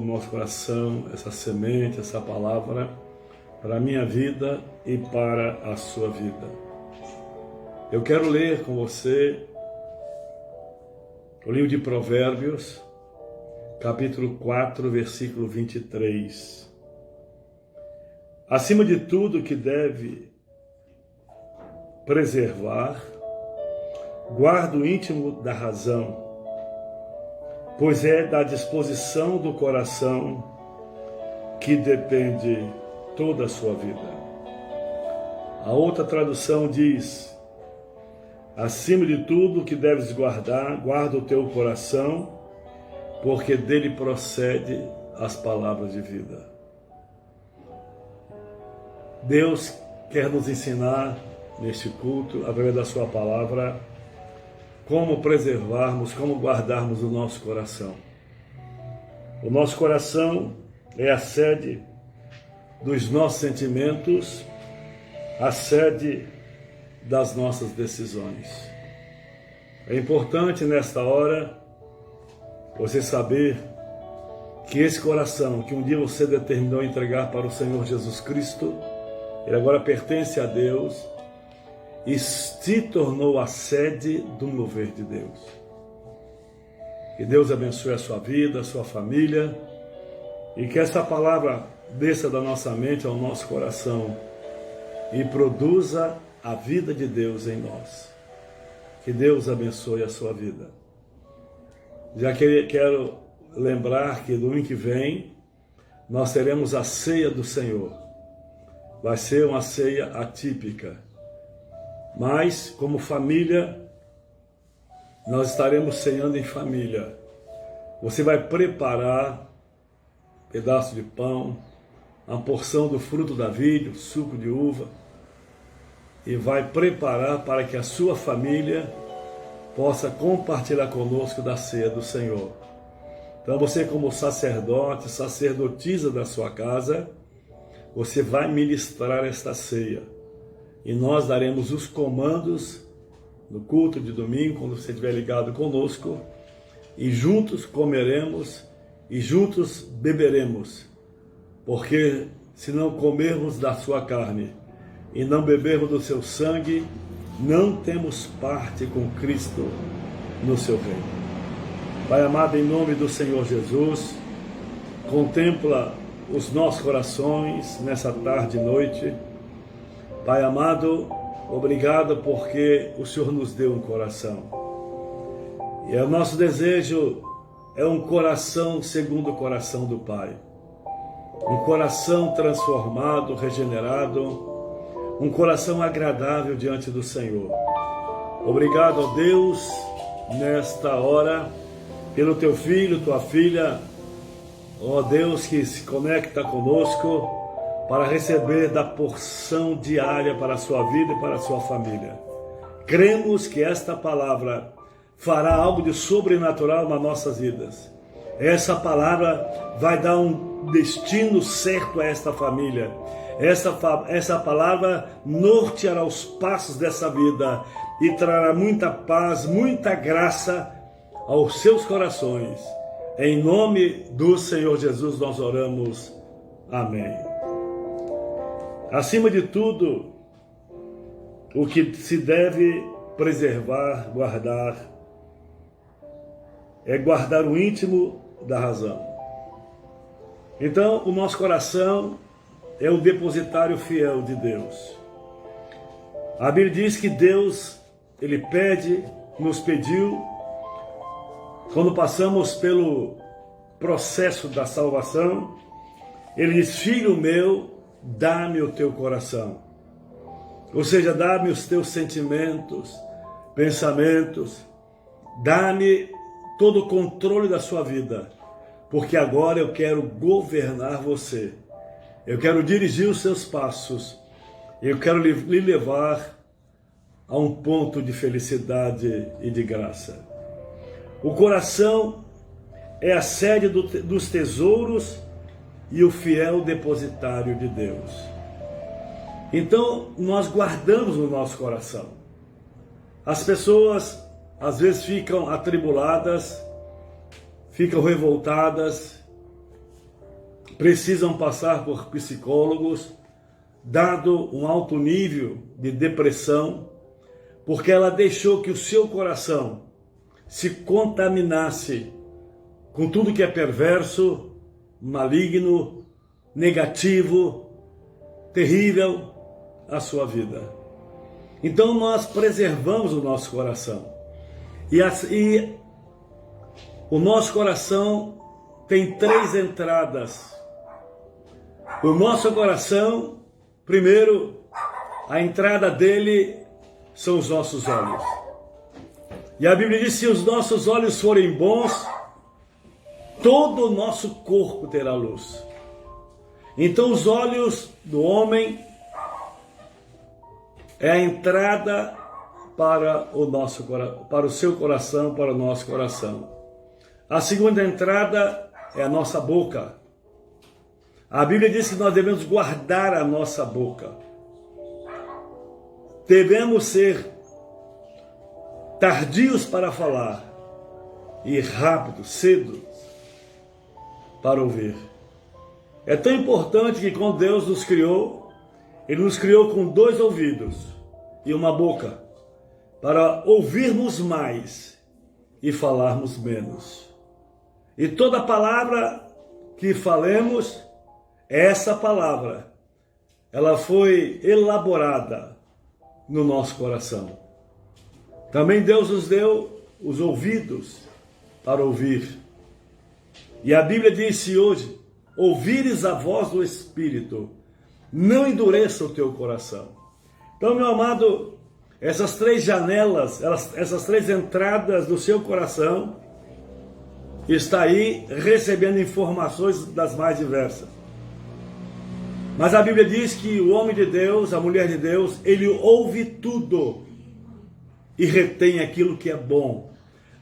no nosso coração essa semente, essa palavra para a minha vida e para a sua vida. Eu quero ler com você o livro de Provérbios, capítulo 4, versículo 23. Acima de tudo que deve preservar, guarda o íntimo da razão, pois é da disposição do coração que depende toda a sua vida. A outra tradução diz: acima de tudo que deves guardar, guarda o teu coração, porque dele procede as palavras de vida. Deus quer nos ensinar neste culto, através da sua palavra, como preservarmos, como guardarmos o nosso coração. O nosso coração é a sede dos nossos sentimentos, a sede das nossas decisões. É importante nesta hora você saber que esse coração que um dia você determinou entregar para o Senhor Jesus Cristo, ele agora pertence a Deus e se tornou a sede do mover de Deus. Que Deus abençoe a sua vida, a sua família, e que essa palavra desça da nossa mente ao nosso coração e produza a vida de Deus em nós. Que Deus abençoe a sua vida. Já quero lembrar que domingo que vem nós teremos a ceia do Senhor. Vai ser uma ceia atípica, mas como família nós estaremos ceando em família. Você vai preparar um pedaço de pão, uma porção do fruto da vide, suco de uva, e vai preparar para que a sua família possa compartilhar conosco da ceia do Senhor. Então você, como sacerdote, sacerdotisa da sua casa, você vai ministrar esta ceia. E nós daremos os comandos no culto de domingo, quando você estiver ligado conosco, e juntos comeremos e juntos beberemos. Porque se não comermos da sua carne e não bebermos do seu sangue, não temos parte com Cristo no seu reino. Pai amado, em nome do Senhor Jesus, contempla os nossos corações nessa tarde e noite. Pai amado, obrigado porque o Senhor nos deu um coração. E o nosso desejo é um coração segundo o coração do Pai. Um coração transformado, regenerado, um coração agradável diante do Senhor. Obrigado, ó Deus, nesta hora, pelo teu filho, tua filha, ó Deus, que se conecta conosco para receber da porção diária para a sua vida e para a sua família. Cremos que esta palavra fará algo de sobrenatural nas nossas vidas. Essa palavra vai dar um destino certo a esta família. Essa palavra norteará os passos dessa vida e trará muita paz, muita graça aos seus corações. Em nome do Senhor Jesus nós oramos. Amém. Acima de tudo, o que se deve preservar, guardar, é guardar o íntimo da razão. Então, o nosso coração é o depositário fiel de Deus. A Bíblia diz que Deus, Ele pede, nos pediu, quando passamos pelo processo da salvação, Ele diz: filho meu, dá-me o teu coração. Ou seja, dá-me os teus sentimentos, pensamentos, dá-me todo o controle da sua vida, porque agora eu quero governar você. Eu quero dirigir os seus passos. Eu quero lhe levar a um ponto de felicidade e de graça. O coração é a sede dos tesouros e o fiel depositário de Deus. Então, nós guardamos no nosso coração. As pessoas, às vezes, ficam atribuladas, ficam revoltadas, precisam passar por psicólogos, dado um alto nível de depressão, porque ela deixou que o seu coração se contaminasse com tudo que é perverso, maligno, negativo, terrível à sua vida. Então nós preservamos o nosso coração. E o nosso coração tem 3 entradas. O nosso coração, primeiro, a entrada dele são os nossos olhos. E a Bíblia diz: se os nossos olhos forem bons, todo o nosso corpo terá luz. Então os olhos do homem é a entrada para o seu coração, para o nosso coração. A segunda entrada é a nossa boca. A Bíblia diz que nós devemos guardar a nossa boca. Devemos ser tardios para falar e rápidos, cedo para ouvir. É tão importante que quando Deus nos criou, Ele nos criou com 2 ouvidos e uma boca, para ouvirmos mais e falarmos menos. E toda palavra que falemos, essa palavra, ela foi elaborada no nosso coração. Também Deus nos deu os ouvidos para ouvir. E a Bíblia disse hoje: ouvires a voz do Espírito, não endureça o teu coração. Então, meu amado, essas 3 janelas, essas 3 entradas do seu coração, está aí recebendo informações das mais diversas. Mas a Bíblia diz que o homem de Deus, a mulher de Deus, ele ouve tudo e retém aquilo que é bom,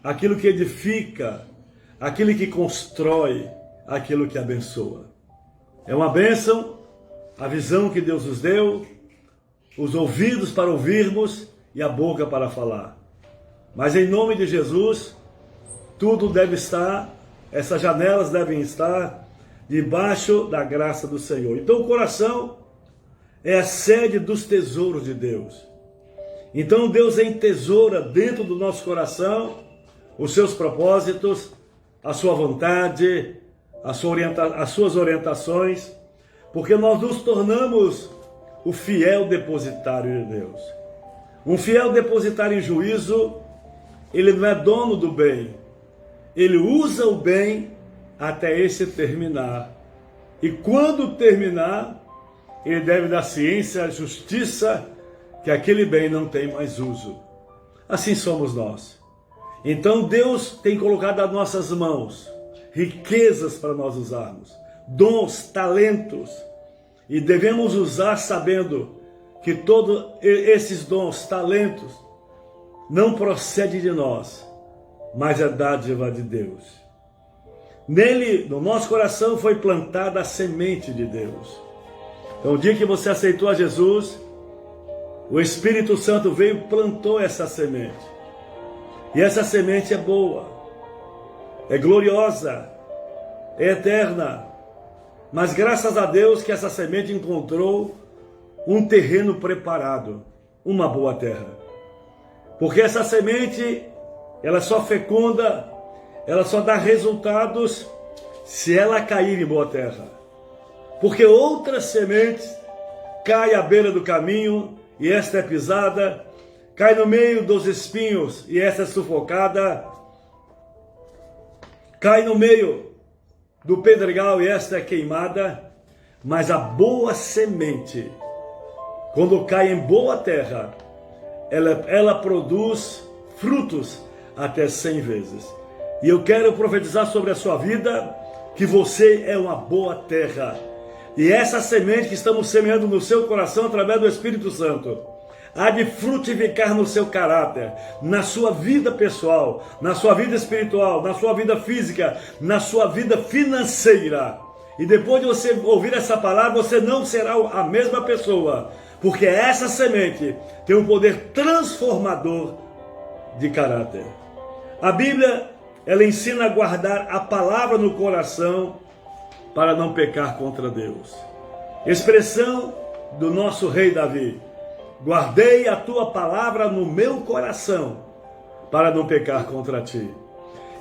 aquilo que edifica, aquilo que constrói, aquilo que abençoa. É uma bênção a visão que Deus nos deu, os ouvidos para ouvirmos e a boca para falar. Mas em nome de Jesus, tudo deve estar, essas janelas devem estar debaixo da graça do Senhor. Então o coração é a sede dos tesouros de Deus. Então Deus entesoura dentro do nosso coração os seus propósitos, a sua vontade, as suas orientações, porque nós nos tornamos o fiel depositário de Deus. Um fiel depositário em juízo, ele não é dono do bem, ele usa o bem até esse terminar. E quando terminar, ele deve dar ciência, justiça, que aquele bem não tem mais uso. Assim somos nós. Então Deus tem colocado nas nossas mãos riquezas para nós usarmos, dons, talentos, e devemos usar sabendo que todos esses dons, talentos, não procedem de nós, mas é dádiva de Deus. Nele, no nosso coração, foi plantada a semente de Deus. Então, o dia que você aceitou a Jesus, o Espírito Santo veio e plantou essa semente. E essa semente é boa, é gloriosa, é eterna. Mas graças a Deus que essa semente encontrou um terreno preparado, uma boa terra. Porque essa semente, ela só fecunda, ela só dá resultados se ela cair em boa terra. Porque outras sementes caem à beira do caminho e esta é pisada, cai no meio dos espinhos e esta é sufocada, cai no meio do pedregal e esta é queimada. Mas a boa semente, quando cai em boa terra, ela produz frutos até 100 vezes. E eu quero profetizar sobre a sua vida que você é uma boa terra. E essa semente que estamos semeando no seu coração através do Espírito Santo há de frutificar no seu caráter, na sua vida pessoal, na sua vida espiritual, na sua vida física, na sua vida financeira. E depois de você ouvir essa palavra, você não será a mesma pessoa, porque essa semente tem um poder transformador de caráter. A Bíblia, ela ensina a guardar a palavra no coração para não pecar contra Deus. Expressão do nosso rei Davi: guardei a tua palavra no meu coração para não pecar contra ti.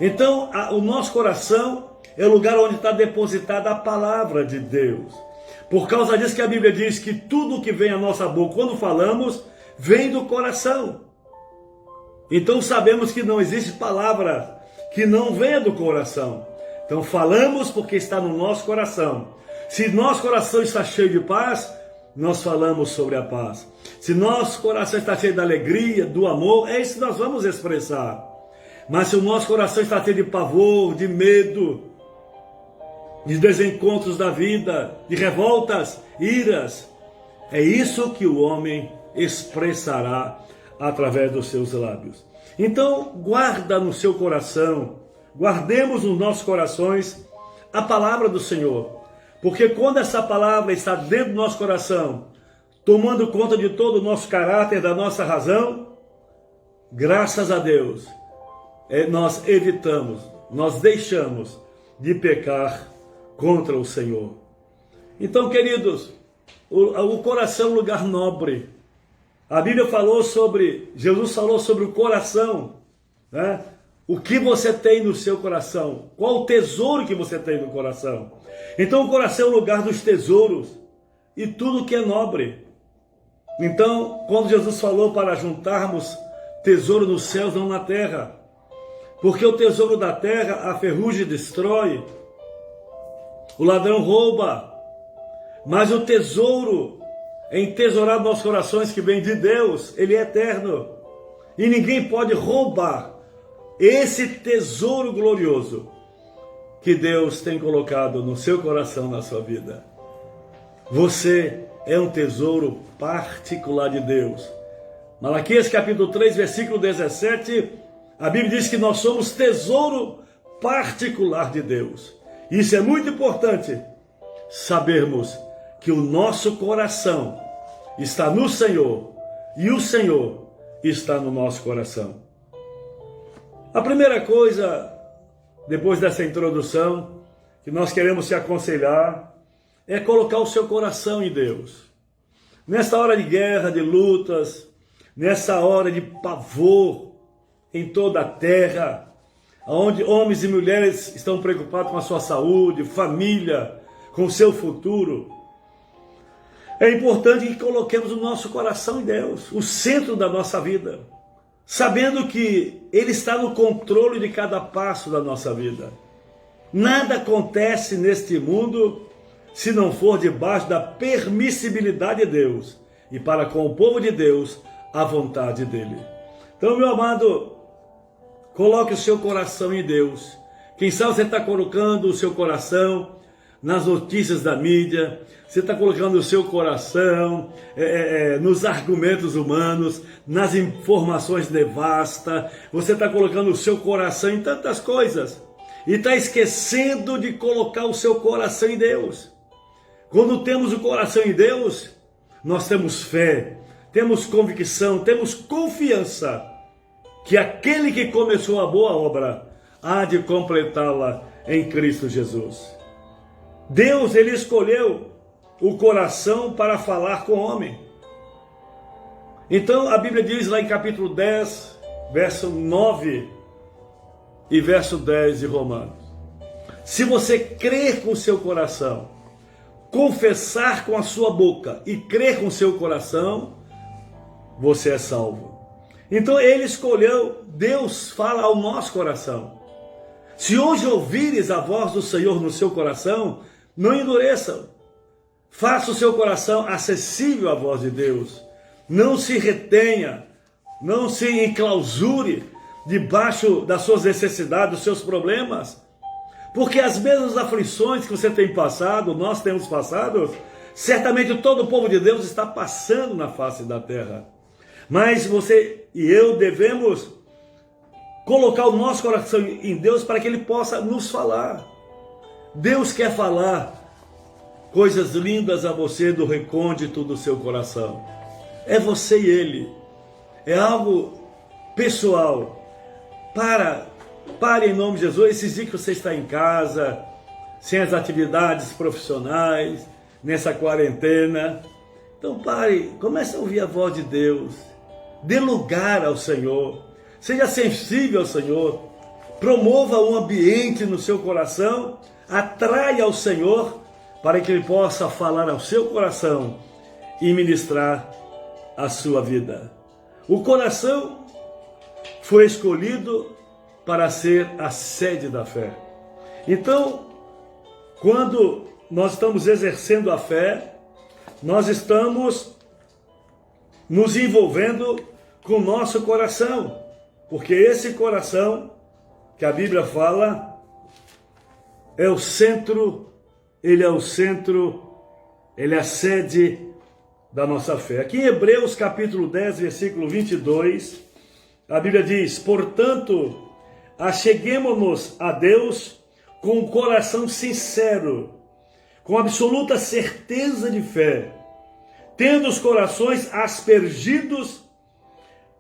Então, o nosso coração é o lugar onde está depositada a palavra de Deus. Por causa disso que a Bíblia diz que tudo que vem à nossa boca, quando falamos, vem do coração. Então sabemos que não existe palavra que não venha do coração. Então falamos porque está no nosso coração. Se nosso coração está cheio de paz, nós falamos sobre a paz. Se nosso coração está cheio da alegria, do amor, é isso que nós vamos expressar. Mas se o nosso coração está cheio de pavor, de medo, de desencontros da vida, de revoltas, iras, é isso que o homem expressará através dos seus lábios. Então, guarda no seu coração, guardemos nos nossos corações a palavra do Senhor. Porque quando essa palavra está dentro do nosso coração, tomando conta de todo o nosso caráter, da nossa razão, graças a Deus, nós evitamos, nós deixamos de pecar contra o Senhor. Então, queridos, o coração é um lugar nobre. A Bíblia Jesus falou sobre o coração, né? O que você tem no seu coração, qual o tesouro que você tem no coração. Então o coração é o lugar dos tesouros e tudo que é nobre. Então, quando Jesus falou para juntarmos tesouro nos céus, não na terra, porque o tesouro da terra a ferrugem destrói, o ladrão rouba, mas o tesouro entesourado nos nossos corações que vem de Deus, ele é eterno e ninguém pode roubar esse tesouro glorioso que Deus tem colocado no seu coração, na sua vida. Você é um tesouro particular de Deus. Malaquias capítulo 3, versículo 17, a Bíblia diz que nós somos tesouro particular de Deus. Isso é muito importante, sabermos que o nosso coração está no Senhor e o Senhor está no nosso coração. A primeira coisa, depois dessa introdução, que nós queremos te aconselhar, é colocar o seu coração em Deus. Nessa hora de guerra, de lutas, nessa hora de pavor em toda a terra, onde homens e mulheres estão preocupados com a sua saúde, família, com o seu futuro, é importante que coloquemos o nosso coração em Deus, o centro da nossa vida, sabendo que Ele está no controle de cada passo da nossa vida. Nada acontece neste mundo se não for debaixo da permissibilidade de Deus e para com o povo de Deus, a vontade dEle. Então, meu amado, coloque o seu coração em Deus. Quem sabe você está colocando o seu coração nas notícias da mídia, você está colocando o seu coração nos argumentos humanos, nas informações devastas, você está colocando o seu coração em tantas coisas e está esquecendo de colocar o seu coração em Deus. Quando temos o coração em Deus, nós temos fé, temos convicção, temos confiança que aquele que começou a boa obra há de completá-la em Cristo Jesus. Deus, Ele escolheu o coração para falar com o homem. Então a Bíblia diz lá em capítulo 10, verso 9 e verso 10 de Romanos: se você crer com o seu coração, confessar com a sua boca e crer com o seu coração, você é salvo. Então Ele escolheu, Deus fala ao nosso coração. Se hoje ouvires a voz do Senhor no seu coração, não endureça. Faça o seu coração acessível à voz de Deus. Não se retenha, não se enclausure debaixo das suas necessidades, dos seus problemas. Porque as mesmas aflições que você tem passado, nós temos passado, certamente todo o povo de Deus está passando na face da terra. Mas você e eu devemos colocar o nosso coração em Deus para que Ele possa nos falar. Deus quer falar coisas lindas a você do recôndito do seu coração. É você e Ele. É algo pessoal. Pare em nome de Jesus. Esses dias que você está em casa, sem as atividades profissionais, nessa quarentena. Então pare, comece a ouvir a voz de Deus, dê lugar ao Senhor, seja sensível ao Senhor, promova um ambiente no seu coração, atraia ao Senhor para que Ele possa falar ao seu coração e ministrar a sua vida. O coração foi escolhido para ser a sede da fé. Então, quando nós estamos exercendo a fé, nós estamos nos envolvendo com o nosso coração, porque esse coração que a Bíblia fala é o centro, ele é o centro, ele é a sede da nossa fé. Aqui em Hebreus capítulo 10, versículo 22, a Bíblia diz: portanto, acheguemo-nos a Deus com um coração sincero, com absoluta certeza de fé, tendo os corações aspergidos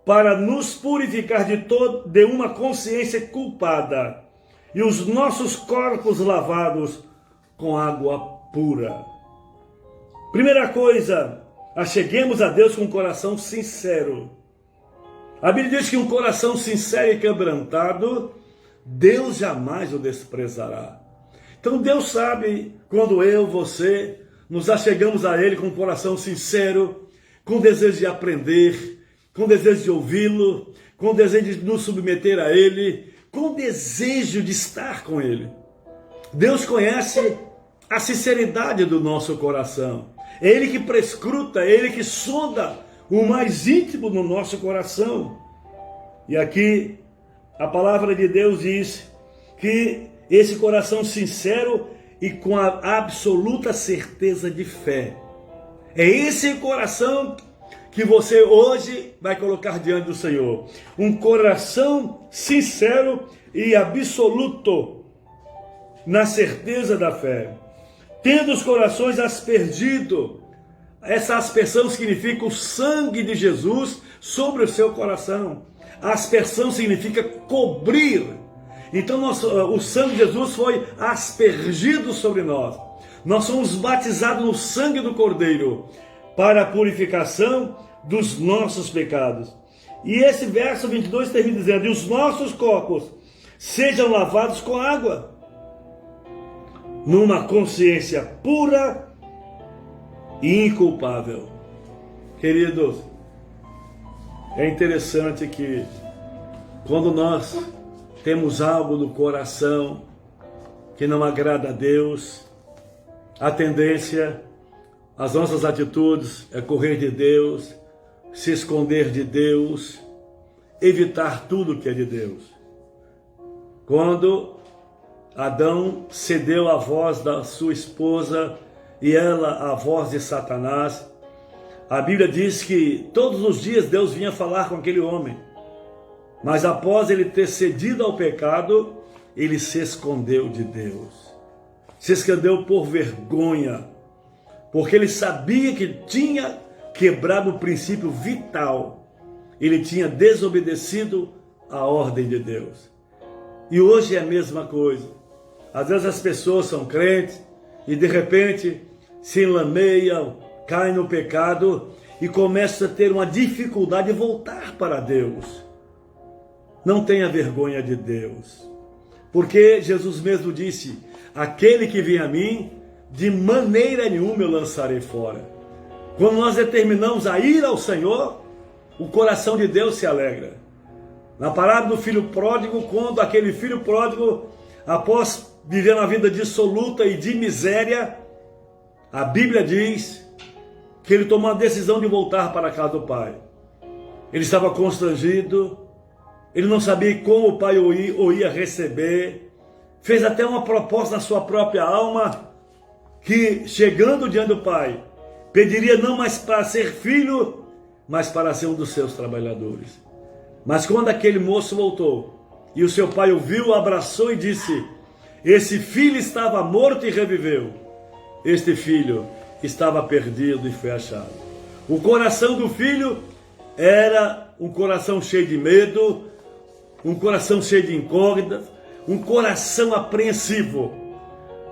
para nos purificar de uma consciência culpada e os nossos corpos lavados com água pura. Primeira coisa, acheguemos a Deus com um coração sincero. A Bíblia diz que um coração sincero e quebrantado, Deus jamais o desprezará. Então Deus sabe quando eu, você, nos achegamos a Ele com um coração sincero, com desejo de aprender, com desejo de ouvi-lo, com desejo de nos submeter a Ele, com desejo de estar com Ele. Deus conhece a sinceridade do nosso coração. É Ele que prescruta, é Ele que sonda o mais íntimo no nosso coração. E aqui a palavra de Deus diz que esse coração sincero e com a absoluta certeza de fé, é esse coração que você hoje vai colocar diante do Senhor. Um coração sincero e absoluto na certeza da fé. Tendo os corações aspergidos. Essa aspersão significa o sangue de Jesus sobre o seu coração. A aspersão significa cobrir. Então o sangue de Jesus foi aspergido sobre nós. Nós somos batizados no sangue do Cordeiro para a purificação dos nossos pecados. E esse verso 22 termina dizendo: e os nossos corpos sejam lavados com água, numa consciência pura e inculpável. Queridos, é interessante que quando nós temos algo no coração que não agrada a Deus, a tendência, as nossas atitudes é correr de Deus, se esconder de Deus, evitar tudo que é de Deus. Quando Adão cedeu à voz da sua esposa e ela à voz de Satanás, a Bíblia diz que todos os dias Deus vinha falar com aquele homem, mas após ele ter cedido ao pecado, ele se escondeu de Deus, se escondeu por vergonha, porque ele sabia que tinha quebrado o princípio vital, ele tinha desobedecido a ordem de Deus. E hoje é a mesma coisa. Às vezes as pessoas são crentes e de repente se enlameiam, caem no pecado e começam a ter uma dificuldade de voltar para Deus. Não tenha vergonha de Deus, porque Jesus mesmo disse: aquele que vem a mim, de maneira nenhuma eu lançarei fora. Quando nós determinamos a ir ao Senhor, o coração de Deus se alegra. Na parábola do filho pródigo, quando aquele filho pródigo, após viver uma vida dissoluta e de miséria, a Bíblia diz que ele tomou a decisão de voltar para a casa do pai. Ele estava constrangido, ele não sabia como o pai o ia receber, fez até uma proposta na sua própria alma, que chegando diante do pai, pediria não mais para ser filho, mas para ser um dos seus trabalhadores. Mas quando aquele moço voltou, e o seu pai o viu, o abraçou e disse: esse filho estava morto e reviveu. Este filho estava perdido e foi achado. O coração do filho era um coração cheio de medo, um coração cheio de incógnitas, um coração apreensivo.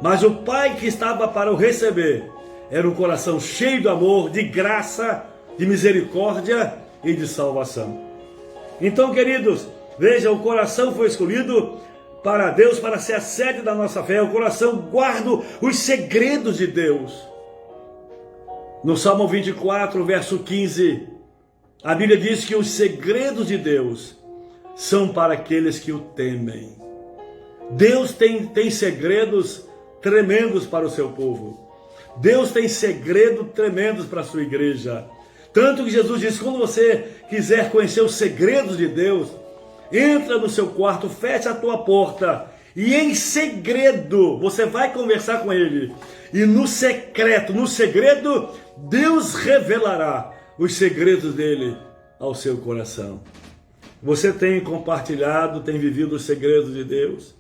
Mas o pai que estava para o receber era um coração cheio de amor, de graça, de misericórdia e de salvação. Então, queridos, veja, o coração foi escolhido para Deus, para ser a sede da nossa fé. O coração guarda os segredos de Deus. No Salmo 24, verso 15, a Bíblia diz que os segredos de Deus são para aqueles que o temem. Deus tem segredos tremendos para o seu povo. Deus tem segredos tremendos para a sua igreja. Tanto que Jesus disse, quando você quiser conhecer os segredos de Deus, entra no seu quarto, fecha a tua porta e em segredo você vai conversar com Ele. E no secreto, no segredo, Deus revelará os segredos dele ao seu coração. Você tem compartilhado, tem vivido os segredos de Deus?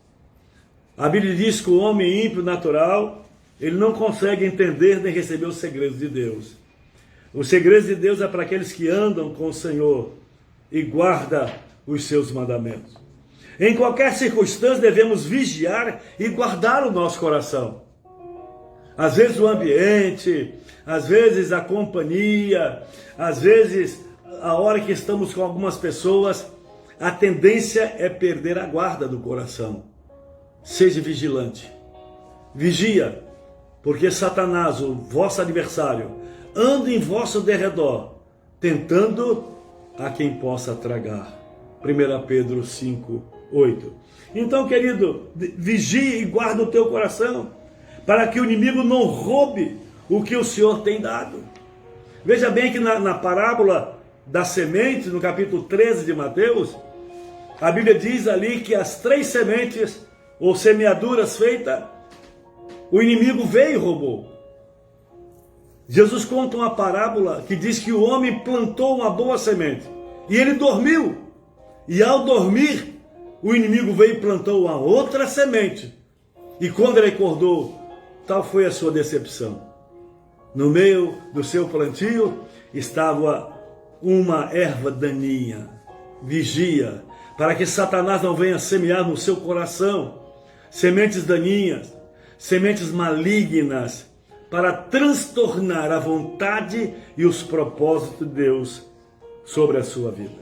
A Bíblia diz que o homem ímpio natural, ele não consegue entender nem receber os segredos de Deus. Os segredos de Deus é para aqueles que andam com o Senhor e guardam os seus mandamentos. Em qualquer circunstância devemos vigiar e guardar o nosso coração. Às vezes o ambiente, às vezes a companhia, às vezes a hora que estamos com algumas pessoas, a tendência é perder a guarda do coração. Seja vigilante, vigia, porque Satanás, o vosso adversário, anda em vosso derredor, tentando a quem possa tragar. 1 Pedro 5, 8. Então, querido, vigie e guarda o teu coração, para que o inimigo não roube o que o Senhor tem dado. Veja bem que na parábola da semente, no capítulo 13 de Mateus, a Bíblia diz ali que as 3 sementes, ou semeaduras feitas, o inimigo veio e roubou. Jesus conta uma parábola que diz que o homem plantou uma boa semente e ele dormiu. E ao dormir, o inimigo veio e plantou uma outra semente. E quando ele acordou, tal foi a sua decepção. No meio do seu plantio estava uma erva daninha. Vigia, para que Satanás não venha semear no seu coração sementes daninhas, sementes malignas, para transtornar a vontade e os propósitos de Deus sobre a sua vida.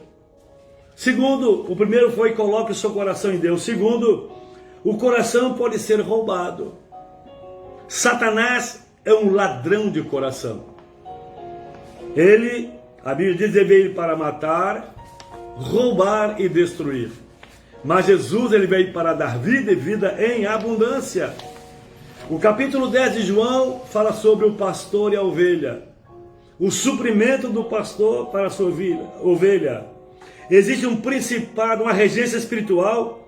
Segundo, o primeiro foi coloque o seu coração em Deus. Segundo, o coração pode ser roubado. Satanás é um ladrão de coração. Ele, a Bíblia diz, veio para matar, roubar e destruir. Mas Jesus, ele veio para dar vida e vida em abundância. O capítulo 10 de João fala sobre o pastor e a ovelha. O suprimento do pastor para a sua ovelha. Existe um principado, uma regência espiritual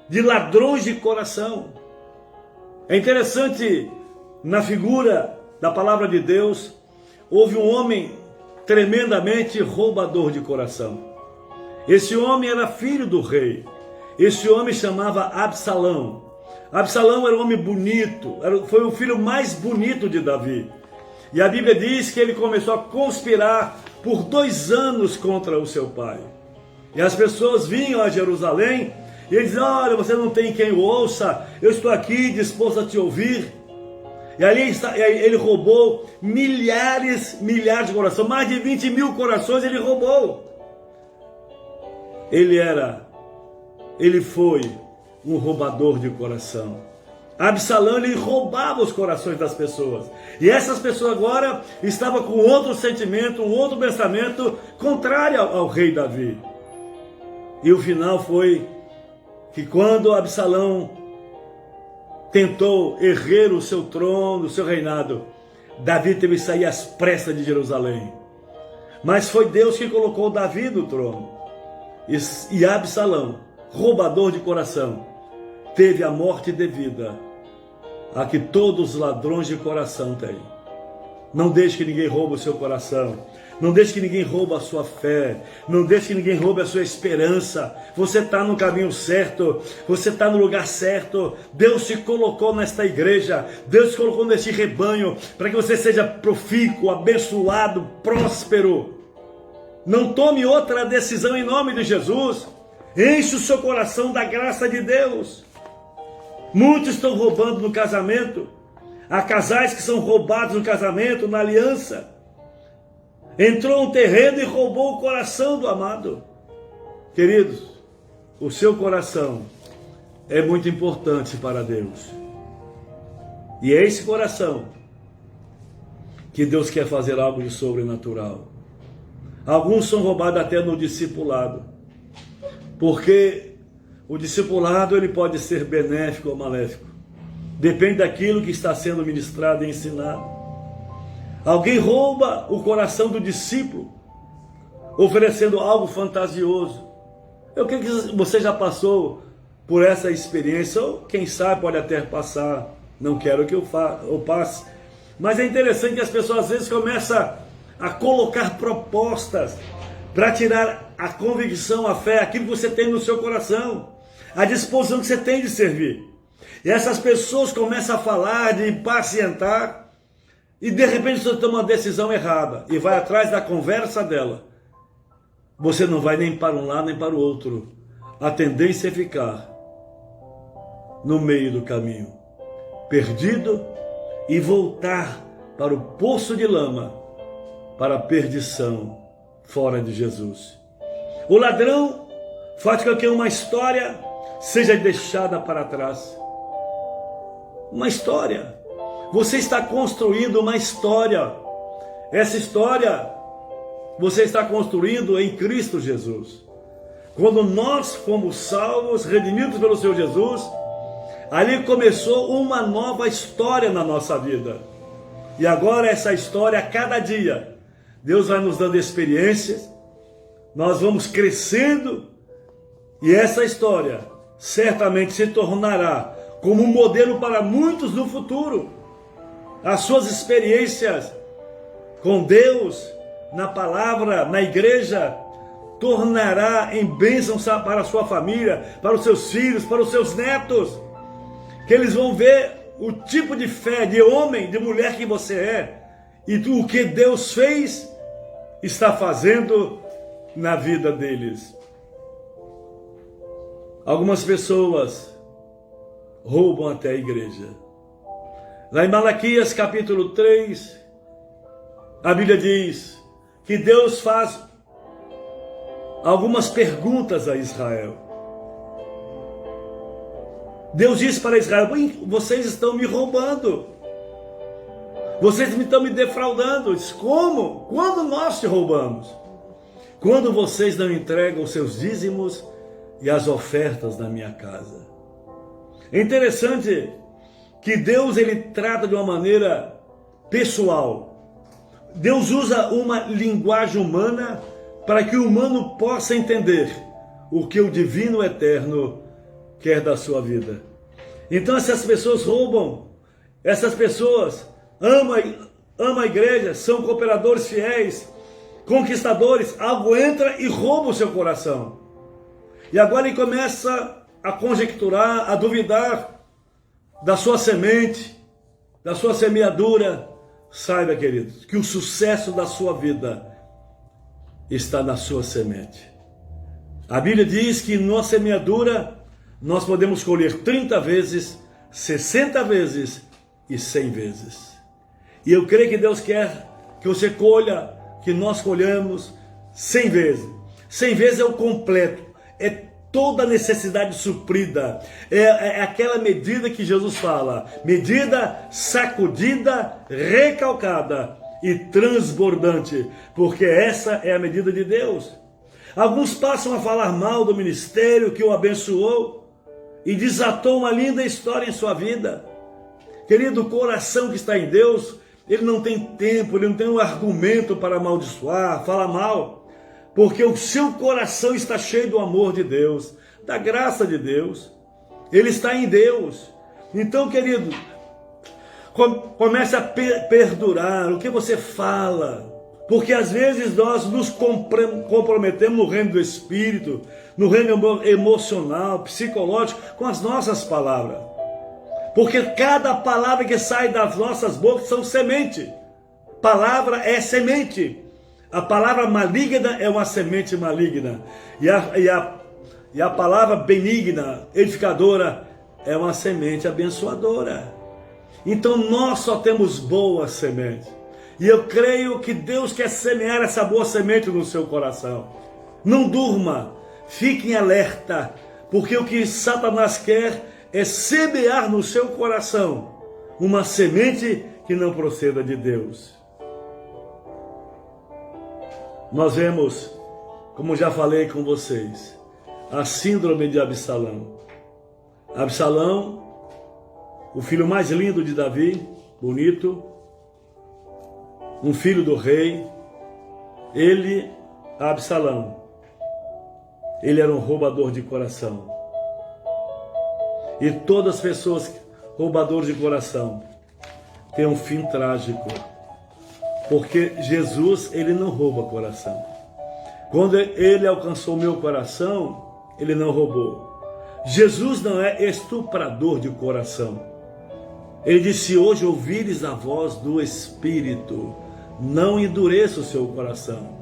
de ladrões de coração. É interessante, na figura da palavra de Deus, houve um homem tremendamente roubador de coração. Esse homem era filho do rei. Esse homem chamava Absalão. Absalão era um homem bonito, foi o filho mais bonito de Davi. E a Bíblia diz que ele começou a conspirar por 2 anos contra o seu pai. E as pessoas vinham a Jerusalém e ele dizia, olha, você não tem quem o ouça, eu estou aqui disposto a te ouvir. E ali ele roubou milhares de corações, mais de 20 mil corações ele roubou. Ele foi um roubador de coração. Absalão, ele roubava os corações das pessoas. E essas pessoas agora estavam com outro sentimento, um outro pensamento contrário ao rei Davi. E o final foi que quando Absalão tentou erguer o seu trono, o seu reinado, Davi teve que sair às pressas de Jerusalém. Mas foi Deus que colocou Davi no trono. E Absalão, roubador de coração, teve a morte devida a que todos os ladrões de coração têm. Não deixe que ninguém roube o seu coração. Não deixe que ninguém roube a sua fé. Não deixe que ninguém roube a sua esperança. Você está no caminho certo. Você está no lugar certo. Deus te colocou nesta igreja. Deus te colocou neste rebanho para que você seja profícuo, abençoado, próspero. Não tome outra decisão em nome de Jesus. Enche o seu coração da graça de Deus. Muitos estão roubando no casamento. Há casais que são roubados no casamento, na aliança. Entrou um terreno e roubou o coração do amado. Queridos, o seu coração é muito importante para Deus. E é esse coração que Deus quer fazer algo de sobrenatural. Alguns são roubados até no discipulado. Porque o discipulado ele pode ser benéfico ou maléfico. Depende daquilo que está sendo ministrado e ensinado. Alguém rouba o coração do discípulo, oferecendo algo fantasioso. Eu creio que você já passou por essa experiência, ou quem sabe pode até passar. Não quero que eu passe. Mas é interessante que as pessoas às vezes começam a colocar propostas para tirar a convicção, a fé, aquilo que você tem no seu coração, a disposição que você tem de servir. E essas pessoas começam a falar, de impacientar, e de repente você toma uma decisão errada e vai atrás da conversa dela. Você não vai nem para um lado nem para o outro. A tendência é ficar no meio do caminho, perdido, e voltar para o poço de lama, para a perdição fora de Jesus. O ladrão faz com que uma história seja deixada para trás. Uma história. Você está construindo uma história. Essa história você está construindo em Cristo Jesus. Quando nós fomos salvos, redimidos pelo Senhor Jesus, ali começou uma nova história na nossa vida. E agora essa história, a cada dia, Deus vai nos dando experiências, nós vamos crescendo, e essa história certamente se tornará como um modelo para muitos no futuro. As suas experiências com Deus, na palavra, na igreja, tornará em bênção para a sua família, para os seus filhos, para os seus netos, que eles vão ver o tipo de fé, de homem, de mulher que você é, e o que Deus fez, está fazendo na vida deles. Algumas pessoas roubam até a igreja. Lá em Malaquias capítulo 3, a Bíblia diz que Deus faz algumas perguntas a Israel. Deus diz para Israel: vocês estão me roubando, vocês estão me defraudando. Diz, como? Quando nós te roubamos? Quando vocês não entregam os seus dízimos e as ofertas na minha casa. É interessante que Deus ele trata de uma maneira pessoal. Deus usa uma linguagem humana para que o humano possa entender o que o divino eterno quer da sua vida. Então essas pessoas roubam, essas pessoas amam a igreja, são cooperadores fiéis, conquistadores, algo entra e rouba o seu coração. E agora ele começa a conjecturar, a duvidar da sua semente, da sua semeadura. Saiba, queridos, que o sucesso da sua vida está na sua semente. A Bíblia diz que na semeadura nós podemos colher 30 vezes, 60 vezes e 100 vezes. E eu creio que Deus quer que você colha, que nós colhamos 100 vezes. 100 vezes é o completo, é toda a necessidade suprida, é aquela medida que Jesus fala, medida sacudida, recalcada e transbordante, porque essa é a medida de Deus. Alguns passam a falar mal do ministério que o abençoou e desatou uma linda história em sua vida. Querido, o coração que está em Deus, ele não tem tempo, ele não tem um argumento para amaldiçoar, falar mal, porque o seu coração está cheio do amor de Deus, da graça de Deus, ele está em Deus. Então, querido, comece a perdurar o que você fala, porque às vezes nós nos comprometemos no reino do Espírito, no reino emocional, psicológico, com as nossas palavras. Porque cada palavra que sai das nossas bocas são semente. Palavra é semente. A palavra maligna é uma semente maligna. E a palavra benigna, edificadora, é uma semente abençoadora. Então nós só temos boa semente. E eu creio que Deus quer semear essa boa semente no seu coração. Não durma, fique em alerta, porque o que Satanás quer é semear no seu coração uma semente que não proceda de Deus. Nós vemos, como já falei com vocês, a síndrome de Absalão. Absalão, o filho mais lindo de Davi, bonito, um filho do rei, Absalão, ele era um roubador de coração. E todas as pessoas roubadoras de coração têm um fim trágico. Porque Jesus, ele não rouba coração. Quando ele alcançou o meu coração, ele não roubou. Jesus não é estuprador de coração. Ele disse: hoje ouvires a voz do Espírito, não endureça o seu coração.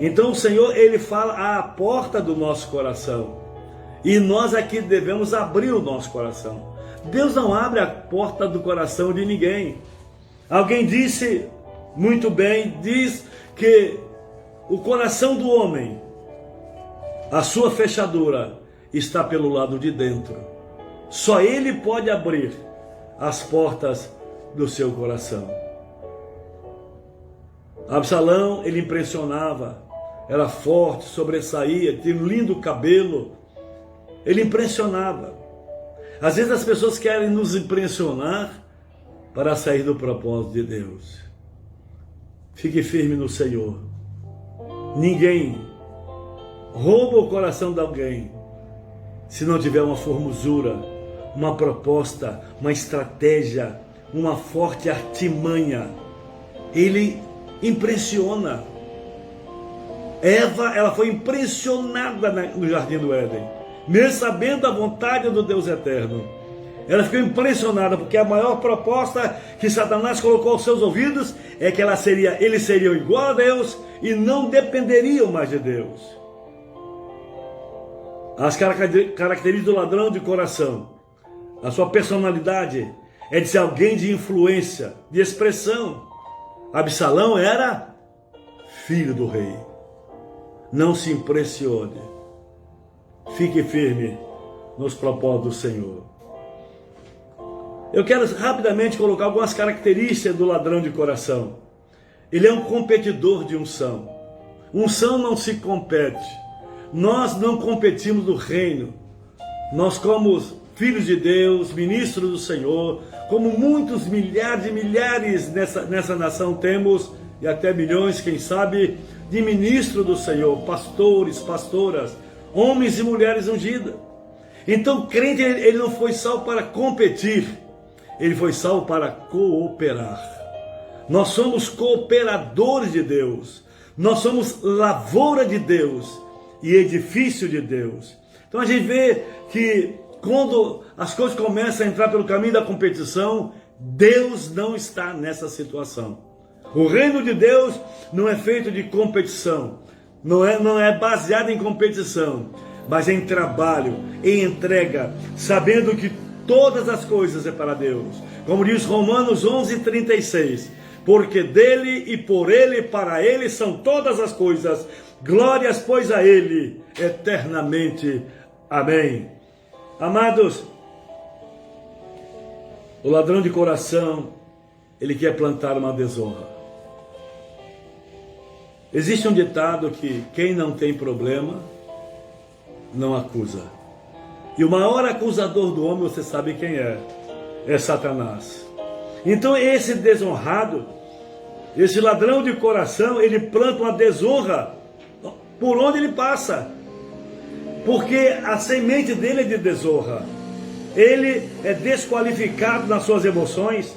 Então o Senhor, ele fala à porta do nosso coração. E nós aqui devemos abrir o nosso coração. Deus não abre a porta do coração de ninguém. Alguém disse muito bem, diz que o coração do homem, a sua fechadura, está pelo lado de dentro. Só ele pode abrir as portas do seu coração. Absalão, ele impressionava, era forte, sobressaía, tinha um lindo cabelo, ele impressionava. Às vezes as pessoas querem nos impressionar para sair do propósito de Deus. Fique firme no Senhor. Ninguém rouba o coração de alguém se não tiver uma formosura, uma proposta, uma estratégia, uma forte artimanha. Ele impressiona. Eva, ela foi impressionada no jardim do Éden, mesmo sabendo a vontade do Deus eterno. Ela ficou impressionada, porque a maior proposta que Satanás colocou aos seus ouvidos é que eles seriam igual a Deus e não dependeriam mais de Deus. As características do ladrão de coração, a sua personalidade é de ser alguém de influência, de expressão. Absalão era filho do rei. Não se impressione. Fique firme nos propósitos do Senhor. Eu quero rapidamente colocar algumas características do ladrão de coração. Ele é um competidor de unção. Unção não se compete. Nós não competimos no reino. Nós, como filhos de Deus, ministros do Senhor, como muitos milhares e milhares nessa nação temos, e até milhões, quem sabe, de ministros do Senhor, pastores, pastoras, homens e mulheres ungidas. Então o crente, ele não foi salvo para competir, ele foi salvo para cooperar. Nós somos cooperadores de Deus, nós somos lavoura de Deus e edifício de Deus. Então a gente vê que quando as coisas começam a entrar pelo caminho da competição, Deus não está nessa situação. O reino de Deus não é feito de competição, não é baseado em competição, mas em trabalho, em entrega, sabendo que todas as coisas é para Deus. Como diz Romanos 11:36, porque dele e por ele e para ele são todas as coisas, glórias pois a ele eternamente. Amém. Amados, o ladrão de coração, ele quer plantar uma desonra. Existe um ditado que quem não tem problema não acusa. E o maior acusador do homem, você sabe quem é? É Satanás. Então esse desonrado, esse ladrão de coração, ele planta uma desonra por onde ele passa. Porque a semente dele é de desonra. Ele é desqualificado nas suas emoções,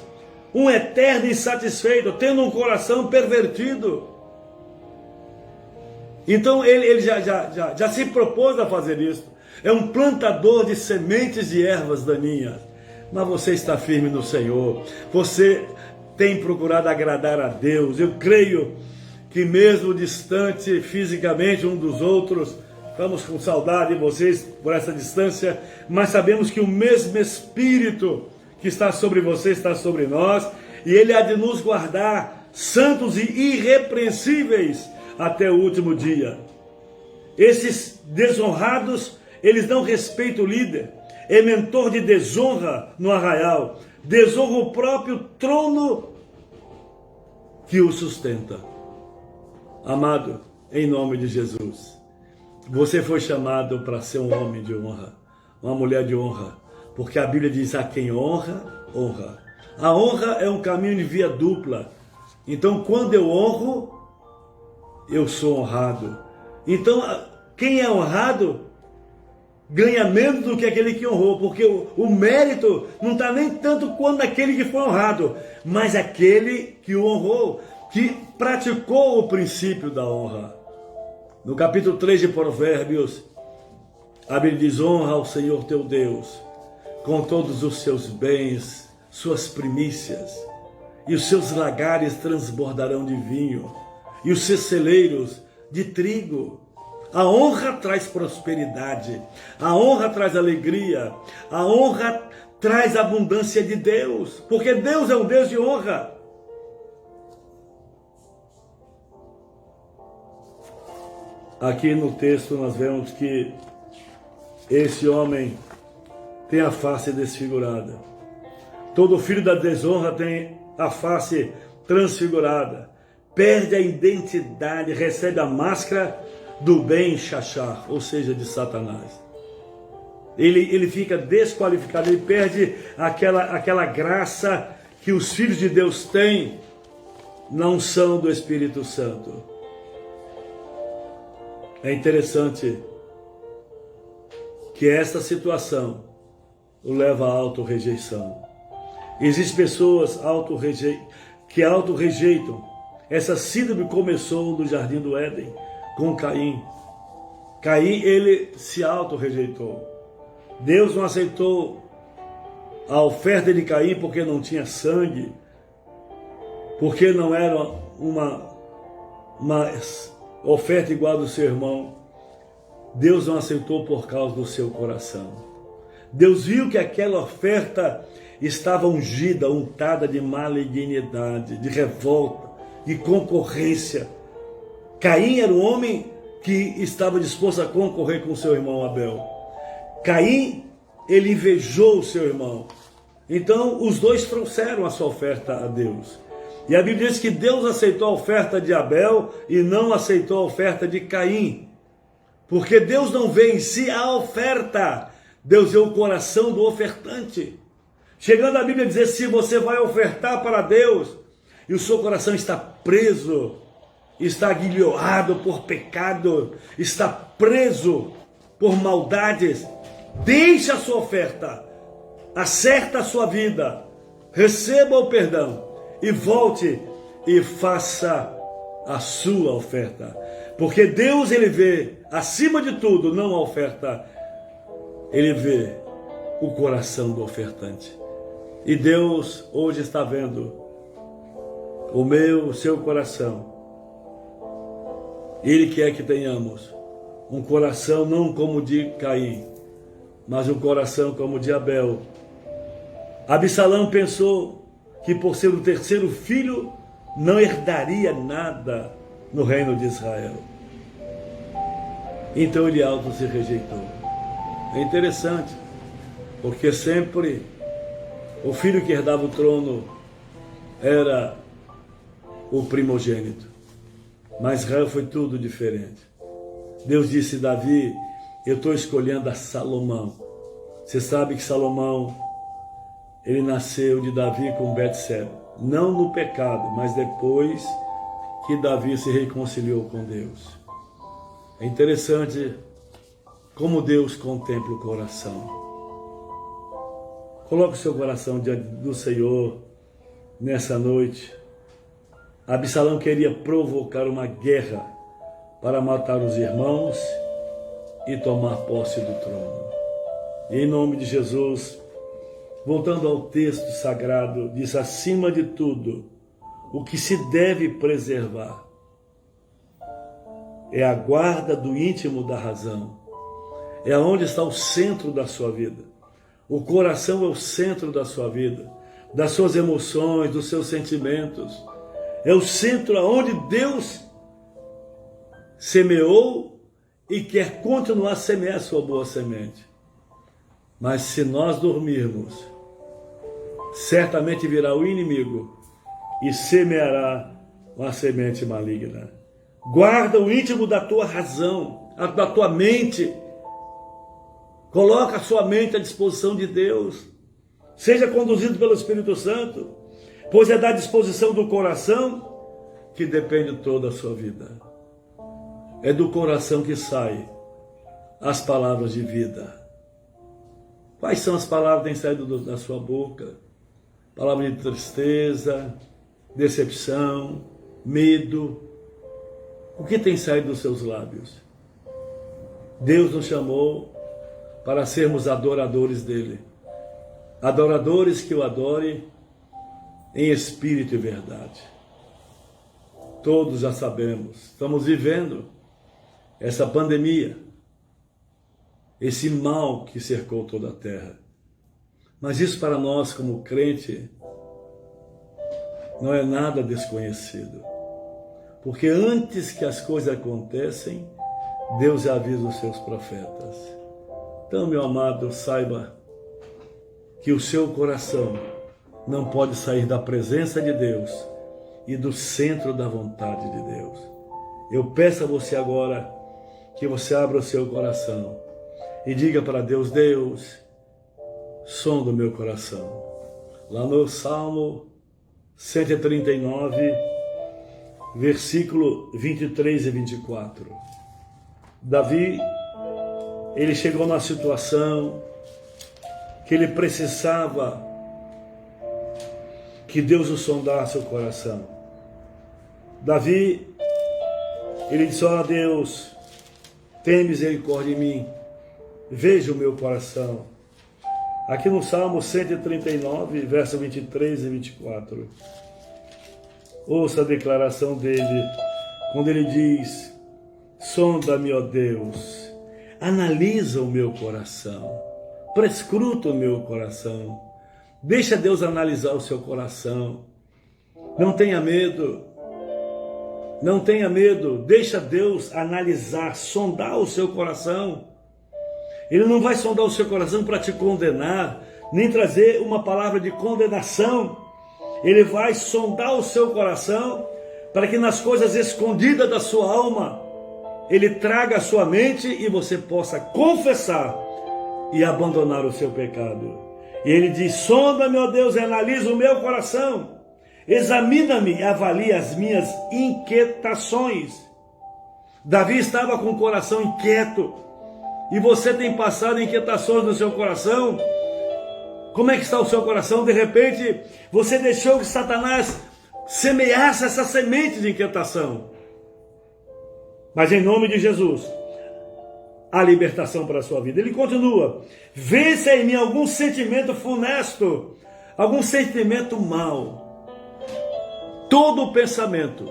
um eterno insatisfeito, tendo um coração pervertido. Então ele já se propôs a fazer isso. É um plantador de sementes e ervas daninhas. Mas você está firme no Senhor. Você tem procurado agradar a Deus. Eu creio que mesmo distante fisicamente um dos outros, Estamos com saudade de vocês por essa distância, mas sabemos que o mesmo Espírito que está sobre você está sobre nós, e Ele há de nos guardar santos e irrepreensíveis até o último dia. Esses desonrados, eles não respeitam o líder, é mentor de desonra no arraial, desonra o próprio trono que o sustenta. Amado, em nome de Jesus, você foi chamado para ser um homem de honra, uma mulher de honra, porque a Bíblia diz: a quem honra, honra. A honra é um caminho de via dupla. Então, quando eu honro, eu sou honrado. Então, quem é honrado ganha menos do que aquele que honrou, porque o mérito não está nem tanto quanto naquele que foi honrado, mas aquele que o honrou, que praticou o princípio da honra. No capítulo 3 de Provérbios, a Bíblia diz: honra ao Senhor teu Deus com todos os seus bens, suas primícias, e os seus lagares transbordarão de vinho, e os seus celeiros de trigo. A honra traz prosperidade, a honra traz alegria, a honra traz abundância de Deus, porque Deus é um Deus de honra. Aqui no texto nós vemos que esse homem tem a face desfigurada. Todo filho da desonra tem a face transfigurada, perde a identidade, recebe a máscara do bem Shachar, ou seja, de Satanás. Ele fica desqualificado, ele perde aquela graça que os filhos de Deus têm na unção do Espírito Santo. É interessante que esta situação o leva à autorrejeição. Existem pessoas que autorrejeitam. Essa síndrome começou no Jardim do Éden, com Caim. Caim, ele se autorrejeitou. Deus não aceitou a oferta de Caim porque não tinha sangue, porque não era uma oferta igual do seu irmão. Deus não aceitou por causa do seu coração. Deus viu que aquela oferta estava ungida, untada de malignidade, de revolta, de concorrência. Caim era um homem que estava disposto a concorrer com seu irmão Abel. Caim, ele invejou o seu irmão. Então, os dois trouxeram a sua oferta a Deus. E a Bíblia diz que Deus aceitou a oferta de Abel e não aceitou a oferta de Caim. Porque Deus não vê em si a oferta, Deus vê o coração do ofertante. Chegando a Bíblia a dizer: se você vai ofertar para Deus e o seu coração está preso, está aguilhoado por pecado, está preso por maldades, deixe a sua oferta, acerta a sua vida, receba o perdão e volte e faça a sua oferta. Porque Deus, ele vê, acima de tudo, não a oferta, ele vê o coração do ofertante. E Deus hoje está vendo o seu coração. Ele quer que tenhamos um coração não como o de Caim, mas um coração como o de Abel. Absalão pensou que por ser o terceiro filho não herdaria nada no reino de Israel. Então ele se rejeitou. É interessante, porque sempre o filho que herdava o trono era o primogênito. Mas Israel foi tudo diferente. Deus disse: Davi, eu estou escolhendo a Salomão. Você sabe que Salomão, ele nasceu de Davi com Betseba, não no pecado, mas depois que Davi se reconciliou com Deus. É interessante como Deus contempla o coração. Coloque o seu coração diante do Senhor nessa noite. Absalão queria provocar uma guerra para matar os irmãos e tomar posse do trono. E em nome de Jesus, voltando ao texto sagrado, diz: acima de tudo, o que se deve preservar é a guarda do íntimo da razão. É onde está o centro da sua vida. O coração é o centro da sua vida, das suas emoções, dos seus sentimentos. É o centro aonde Deus semeou e quer continuar a semear a sua boa semente. Mas se nós dormirmos, certamente virá o inimigo e semeará uma semente maligna. Guarda o íntimo da tua razão, da tua mente. Coloca a sua mente à disposição de Deus. Seja conduzido pelo Espírito Santo, pois é da disposição do coração que depende toda a sua vida. É do coração que saem as palavras de vida. Quais são as palavras que têm saído da sua boca? Palavras de tristeza, decepção, medo. O que tem saído dos seus lábios? Deus nos chamou para sermos adoradores dele. Adoradores que o adorem em espírito e verdade. Todos já sabemos, estamos vivendo essa pandemia, esse mal que cercou toda a terra. Mas isso para nós como crente não é nada desconhecido. Porque antes que as coisas acontecem, Deus já avisa os seus profetas. Então, meu amado, saiba que o seu coração não pode sair da presença de Deus e do centro da vontade de Deus. Eu peço a você agora que você abra o seu coração e diga para Deus: Deus, som do meu coração. Lá no Salmo 139, versículo 23 e 24. Davi, ele chegou numa situação que ele precisava que Deus o sondasse o coração. Davi, ele disse: ó Deus, tem misericórdia em mim, veja o meu coração. Aqui no Salmo 139, verso 23 e 24. Ouça a declaração dele, quando ele diz: sonda-me, ó Deus, analisa o meu coração, prescruta o meu coração. Deixa Deus analisar o seu coração. Não tenha medo. Não tenha medo. Deixa Deus analisar, sondar o seu coração. Ele não vai sondar o seu coração para te condenar, nem trazer uma palavra de condenação. Ele vai sondar o seu coração para que nas coisas escondidas da sua alma, ele traga a sua mente e você possa confessar e abandonar o seu pecado. E ele diz: sonda-me, ó Deus, e analisa o meu coração. Examina-me e avalia as minhas inquietações. Davi estava com o coração inquieto. E você tem passado inquietações no seu coração? Como é que está o seu coração? De repente, você deixou que Satanás semeasse essa semente de inquietação. Mas em nome de Jesus, a libertação para a sua vida. Ele continua: vença em mim algum sentimento funesto, algum sentimento mau. Todo pensamento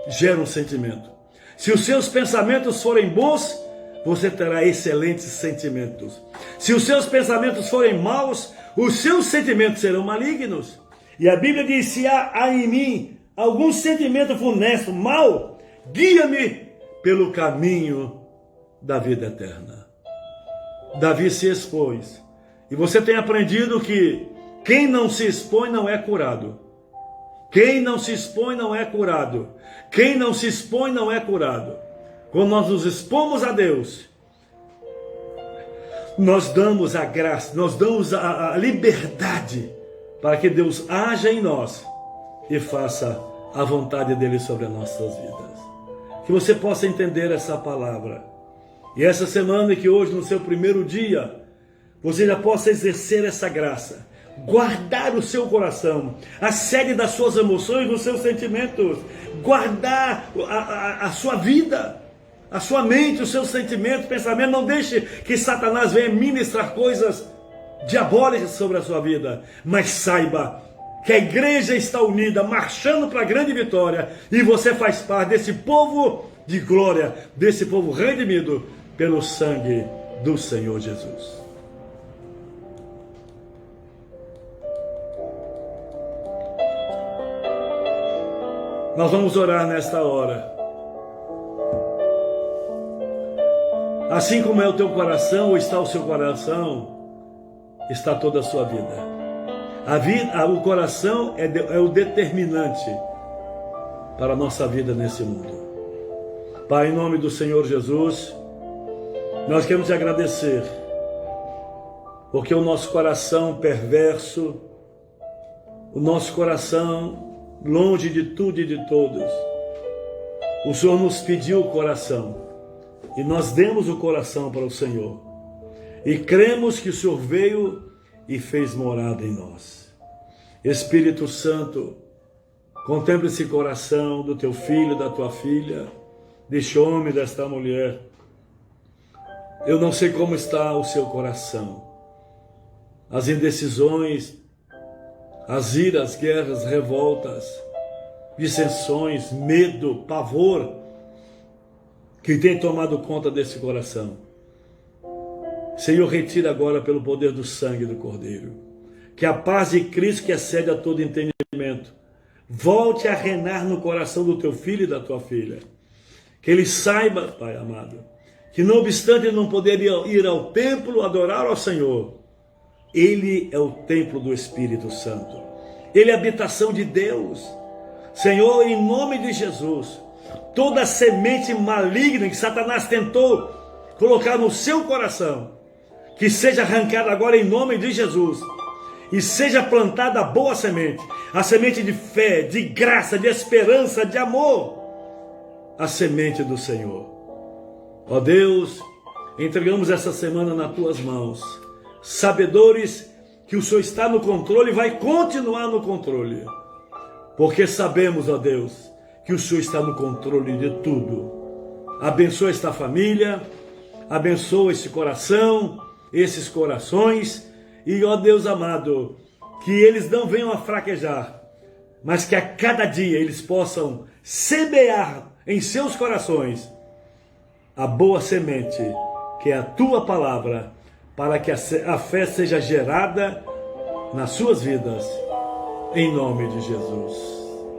gera um sentimento. Se os seus pensamentos forem bons, você terá excelentes sentimentos. Se os seus pensamentos forem maus, os seus sentimentos serão malignos. E a Bíblia diz: se há em mim algum sentimento funesto, mau, guia-me pelo caminho da vida eterna. Davi se expôs. E você tem aprendido que quem não se expõe não é curado. Quem não se expõe não é curado. Quem não se expõe não é curado. Quando nós nos expomos a Deus, nós damos a graça, nós damos a liberdade para que Deus haja em nós e faça a vontade dele sobre as nossas vidas. Que você possa entender essa palavra. E essa semana, que hoje, no seu primeiro dia, você já possa exercer essa graça. Guardar o seu coração, a sede das suas emoções, dos seus sentimentos. Guardar a sua vida, a sua mente, os seus sentimentos, pensamentos. Não deixe que Satanás venha ministrar coisas diabólicas sobre a sua vida. Mas saiba que a igreja está unida, marchando para a grande vitória. E você faz parte desse povo de glória desse povo redimido pelo sangue do Senhor Jesus. Nós vamos orar nesta hora. Assim como é o teu coração, ou está o seu coração, está toda a sua vida. O coração é o determinante para a nossa vida nesse mundo. Pai, em nome do Senhor Jesus, nós queremos te agradecer, porque o nosso coração perverso, o nosso coração longe de tudo e de todos, o Senhor nos pediu o coração, e nós demos o coração para o Senhor, e cremos que o Senhor veio e fez morada em nós. Espírito Santo, contempla esse coração do teu filho, da tua filha, deste homem, desta mulher. Eu não sei como está o seu coração, as indecisões, as iras, guerras, revoltas, dissensões, medo, pavor, que tem tomado conta desse coração. Senhor, retira agora pelo poder do sangue do Cordeiro, que a paz de Cristo, que excede a todo entendimento, volte a reinar no coração do teu filho e da tua filha. Que ele saiba, Pai amado, que não obstante ele não poder ir ao templo adorar ao Senhor, ele é o templo do Espírito Santo. Ele é a habitação de Deus. Senhor, em nome de Jesus, toda semente maligna que Satanás tentou colocar no seu coração, que seja arrancada agora em nome de Jesus, e seja plantada a boa semente, a semente de fé, de graça, de esperança, de amor, a semente do Senhor. Ó Deus, entregamos essa semana nas tuas mãos, sabedores que o Senhor está no controle e vai continuar no controle, porque sabemos, ó Deus, que o Senhor está no controle de tudo. Abençoa esta família, abençoa esse coração, esses corações, e ó Deus amado, que eles não venham a fraquejar, mas que a cada dia eles possam semear em seus corações a boa semente, que é a tua palavra, para que a fé seja gerada nas suas vidas, em nome de Jesus.